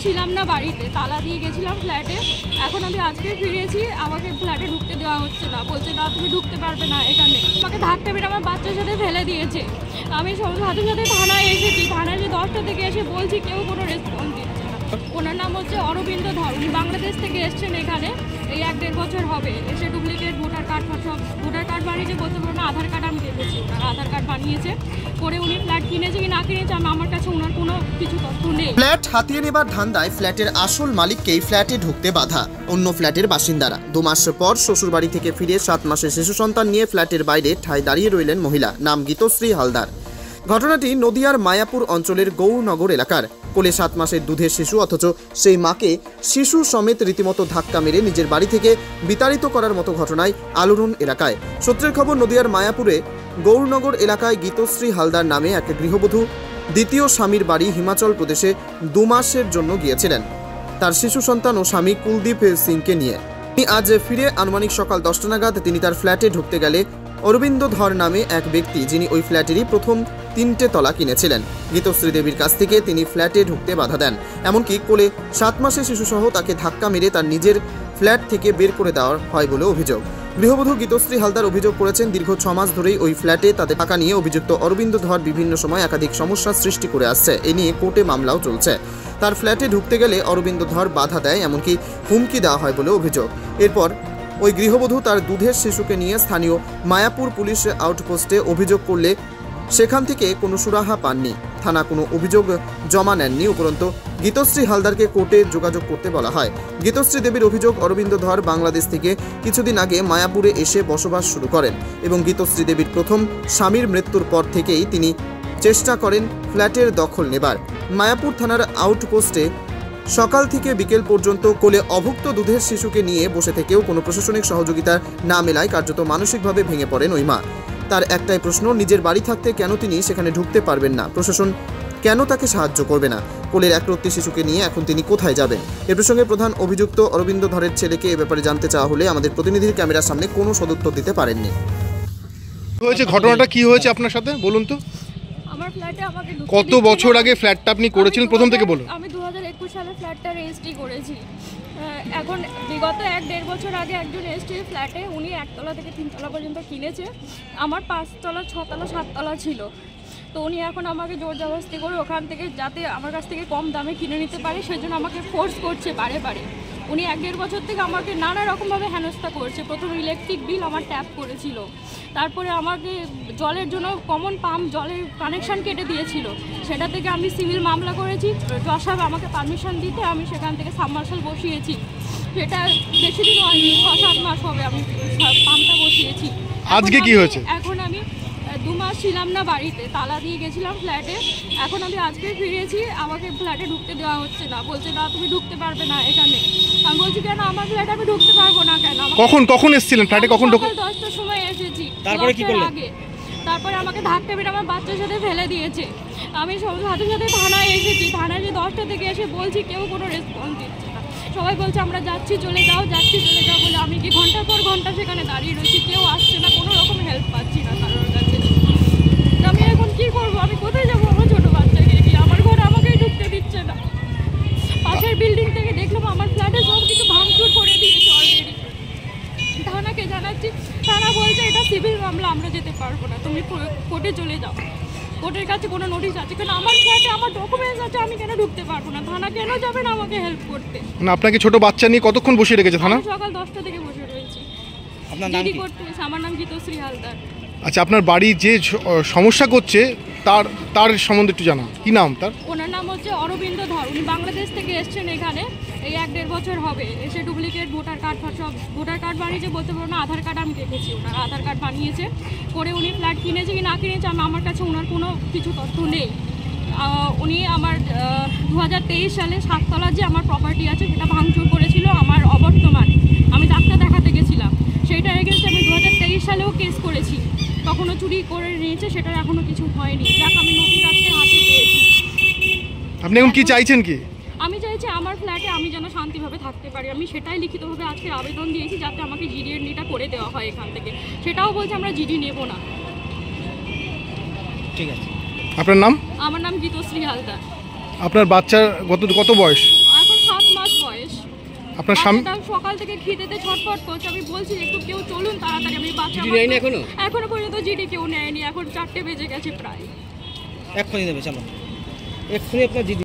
ছিলাম না বাড়িতে, তালা দিয়ে গেছিলাম ফ্ল্যাটে। এখন আমি আজকে ফিরেছি, আমাকে ফ্ল্যাটে ঢুকতে দেওয়া হচ্ছে না, বলছে না তুমি ঢুকতে পারবে না এখানে। আমাকে ধাক্কা মেরে আমার বাচ্চার সাথে ফেলে দিয়েছে। আমি সাথে সাথে থানায় এসেছি, থানায় যে 10টা থেকে এসে বলছি, কেউ কোনো রেসপন্স দিচ্ছে না। ওনার নাম হচ্ছে অরবিন্দ ধর, উনি বাংলাদেশ থেকে এসছেন এখানে, এই 1-1.5 বছর হবে। এসে ডুপ্লিকেট ভোটার কার্ড বানিয়েছে, বলতে পারবো না আধার কার্ড আমি দেখেছি, ওনার আধার কার্ড বানিয়েছে করে উনি ফ্ল্যাট কিনেছে কি না কিনেছে আমার কাছে ওনার কোনো কিছু তথ্য নেই। ফ্ল্যাট হাতিয়ে নেবার ধান্দায় ফ্ল্যাটের আসল মালিককেই ফ্ল্যাটে ঢুকতে বাধা অন্য ফ্ল্যাটের বাসিন্দারা। 2 মাস পর শ্বশুরবাড়ি থেকে ফিরে 7 মাসের শিশু সন্তান নিয়ে ফ্ল্যাটের বাইরে ঠায় দাঁড়িয়ে রইলেন মহিলা, নাম গীতশ্রী হালদার। ঘটনাটি নদিয়ার মায়াপুর অঞ্চলের গৌরনগর এলাকার। কোলে 7 মাসের দুধের শিশু, অথচ সেই মাকে শিশু সমেত রীতিমতো ধাক্কা মেরে নিজের বাড়ি থেকে বিতাড়িত করার মতো ঘটনায় আলোড়ন এলাকায়। সূত্রের খবর, নদিয়ার মায়াপুরে গৌরনগর এলাকায় গীতশ্রী হালদার নামে এক গৃহবধূ দ্বিতীয় স্বামীর বাড়ি হিমাচল প্রদেশে 2 মাসের জন্য গিয়েছিলেন তার শিশু সন্তান ও স্বামী কুলদীপ সিংকে নিয়ে। আজ ফিরে আনুমানিক সকাল 10টা নাগাদ তিনি তার ফ্ল্যাটে ঢুকতে গেলে অরবিন্দ ধর নামে এক ব্যক্তি, যিনি ওই ফ্ল্যাটেরই প্রথম 3টে তলা কিনেছিলেন, গীতশ্রী দেবীর কাছ থেকে তিনি ফ্ল্যাটে ঢুকতে বাধা দেন। এমনকি কোলে 7 মাসের শিশুসহ তাকে ধাক্কা মেরে তার নিজের ফ্ল্যাট থেকে বের করে দেওয়া হয় বলে অভিযোগ। গৃহবধূ গীতশ্রী হালদার অভিযোগ করেছেন, দীর্ঘ 6 মাস ধরেই ওই ফ্ল্যাটে তাদের টাকা নিয়ে অভিযুক্ত অরবিন্দ ধর বিভিন্ন সময় একাধিক সমস্যার সৃষ্টি করে আসছে। এ নিয়ে কোর্টে মামলাও চলছে। তার ফ্ল্যাটে ঢুকতে গেলে অরবিন্দ ধর বাধা দেয়, এমনকি হুমকি দেওয়া হয় বলে অভিযোগ। এরপর ওই গৃহবধূ তার দুধের শিশুকে নিয়ে স্থানীয় মায়াপুর পুলিশ আউটপোস্টে অভিযোগ করলে সেখান থেকে কোনো সুরাহা পাননি। থানা কোনো অভিযোগ জমা নেননি। উপরন্তু গীতশ্রী হালদারকে কোর্টে যোগাযোগ করতে বলা হয়। গীতশ্রী দেবীর অভিযোগ, অরবিন্দ ধর বাংলাদেশ থেকে কিছুদিন আগে মায়াপুরে এসে বসবাস শুরু করেন এবং গীতশ্রী দেবীর প্রথম স্বামীর মৃত্যুর পর থেকেই তিনি চেষ্টা করেন ফ্ল্যাটের দখল নেবার। মায়াপুর থানার আউটপোস্টে সকাল থেকে বিকেল পর্যন্ত কোলে অভুক্ত দুধের শিশুকে নিয়ে বসে থেকেও কোনো প্রশাসনিক সহযোগিতা না মেলায় কার্যত মানসিকভাবে ভেঙে পড়েন ওই মা। তার একটাই প্রশ্ন, নিজের বাড়ি থাকতে কেন তিনি সেখানে ঢুকতে পারবেন না? প্রশাসন কেন তাকে সাহায্য করবে না? কোলের একরত্তি শিশুকে নিয়ে এখন তিনি কোথায় যাবেন? এ প্রসঙ্গে প্রধান অভিযুক্ত অরবিন্দ ধরের ছেলেকে এ ব্যাপারে জানতে চাওয়া হলে আমাদের প্রতিনিধির ক্যামেরার সামনে কোনো সদুত্তর দিতে পারেননি। ঘটনাটা কি হয়েছে আপনার সাথে বলুন তো? আমার ফ্ল্যাটে আমাকে কত বছর আগে ফ্ল্যাটটা আপনি করেছিলেন প্রথম থেকে বলুন। আমি 2021 সালে ফ্ল্যাটটা রেজিস্ট্রি করেছি। এখন বিগত 1-1.5 বছর আগে একজন এসছে ফ্ল্যাটে, উনি 1 তলা থেকে 3 তলা পর্যন্ত কিনেছে। আমার 5 তলা 6 তলা 7 তলা ছিল। তো উনি এখন আমাকে জোর জবরদস্তি করে ওখান থেকে যাতে আমার কাছ থেকে কম দামে কিনে নিতে পারে সেজন্য আমাকে ফোর্স করছে বারে বারে। উনি 1-1.5 বছর থেকে আমাকে নানা রকমভাবে হেনস্থা করছে। প্রথম ইলেকট্রিক বিল আমার ট্যাপ করেছিল, তারপরে আমাকে জলের জন্য কমন পাম্প জলের কানেকশান কেটে দিয়েছিল, সেটা থেকে আমি সিভিল মামলা করেছি। জজ সাহেব আমাকে পারমিশন দিতে আমি সেখান থেকে সাবমার্শাল বসিয়েছি। সেটা বেশি দিন হয়নি, 6-7 মাস হবে আমি পাম্পটা বসিয়েছি। আজকে কি হয়েছে? এখন আমি 2 মাস ছিলাম না বাড়িতে, তালা দিয়ে গেছিলাম ফ্ল্যাটে। এখন আমি আজকে ফিরেছি, আমাকে ফ্ল্যাটে ঢুকতে দেওয়া হচ্ছে না, বলছে না তুমি ঢুকতে পারবে না এখানে। আমি বলছি কেন আমার ফ্ল্যাটে আমি ঢুকতে পারবো না কেন? কখন এসেছিলেন ফ্ল্যাটে? কখন ঢুকে? 10টার সময় এসেছি। তারপরে কি করলেন? তারপরে আমাকে ধাক্কা মেরে আমার বাচ্চার সাথে ফেলে দিয়েছে। আমি সাথে সাথে থানায় এসেছি, থানায় যে 10টা থেকে এসে বলছি, কেউ কোনো রেসপন্স দিচ্ছে না। সবাই বলছে আমরা যাচ্ছি চলে যাও, যাচ্ছি চলে যাও বলে আমি কি ঘন্টার পর ঘন্টা সেখানে দাঁড়িয়ে রয়েছি, কেউ আসছে না, কোনো রকম হেল্প পাচ্ছি না কারোর কাছে। আমি এখন কি করবো? আমি কোথায় যাবো আমার ছোটো বাচ্চাকে নিয়ে? আমার ঘরে আমাকেই ঢুকতে দিচ্ছে না। পাশের বিল্ডিং থেকে দেখলাম আমার ফ্ল্যাটে সব কিছু ভাঙচুর করে দিয়েছে অলরেডি। থানাকে জানাচ্ছি, থানা বলছে এটা সিভিল মামলা, আমরা যেতে পারবো না, তুমি কোর্টে চলে যাও। কোর্টের কাছে কোনো নোটিশ আছে কেন? আমার ফ্ল্যাটে আমার ডকুমেন্টস আছে, আমি কেন ঢুকতে পারবো না? থানা কেন যাবে না আমাকে হেল্প করতে? না, আপনাকে ছোট বাচ্চা নিয়ে কতক্ষণ বসে রেখেছে থানা? সকাল 10টা থেকে বসে রয়েছি। আপনার নাম কি? আমার নাম গীতশ্রী হালদার। আচ্ছা, আপনার বাড়ি যে সমস্যা করছে তার সম্বন্ধে একটু জানা, কি নাম তার? ওনার নাম হচ্ছে অরবিন্দ ধর, উনি বাংলাদেশ থেকে এসছেন এখানে, এই 1-1.5 বছর হবে। এসে ডুপ্লিকেট ভোটার কার্ড বানিয়েছে, বলতে পারবো না আধার কার্ড আমি দেখেছি, ওনার আধার কার্ড বানিয়েছে করে উনি ফ্ল্যাট কিনেছে কি না কিনেছে আমার কাছে ওনার কোনো কিছু তথ্য নেই। উনি আমার 2023 সালে 7 তলার যে আমার প্রপার্টি আছে সেটা ভাঙচুর করেছিল আমার অবর্তমান। আমি ডাক্তার দেখাতে গেছিলাম, সেইটার এগেন্সে আমি 2023 সালেও কেস করেছি, তখনও চুরি করে নিয়েছে, সেটার এখনও কিছু হয়নি। যাক, আমি নোটিশ আজকে হাতে পেয়েছি। আপনি এখন কি চাইছেন? কি আমি চাইছি আমার ফ্ল্যাটে আমি যেন শান্তিভাবে থাকতে পারি। আমি সেটাই লিখিতভাবে আজকে আবেদন দিয়েছি, যাতে আমাকে জিডিএনডিটা করে দেওয়া হয় এখান থেকে। সেটাও বলছে আমরা জিডি নেব না। ঠিক আছে। আপনার নাম? আমার নাম গীতশ্রী হালদার। আপনার বাচ্চার কত বয়স? এখন 7 মাস বয়স। আপনার স্বামী বাচ্চাটা সকাল থেকে খিদেতে ছটফট করছে। আমি বলছি একটু কেউ চলুন তাড়াতাড়ি, আমি বাচ্চা এখনো পর্যন্ত জিডি কেউ নেয়নি। এখন 4টে বেজে গেছে প্রায়। এক্ষুনি দেবে, চলো এক্ষুনি আপনার জিডি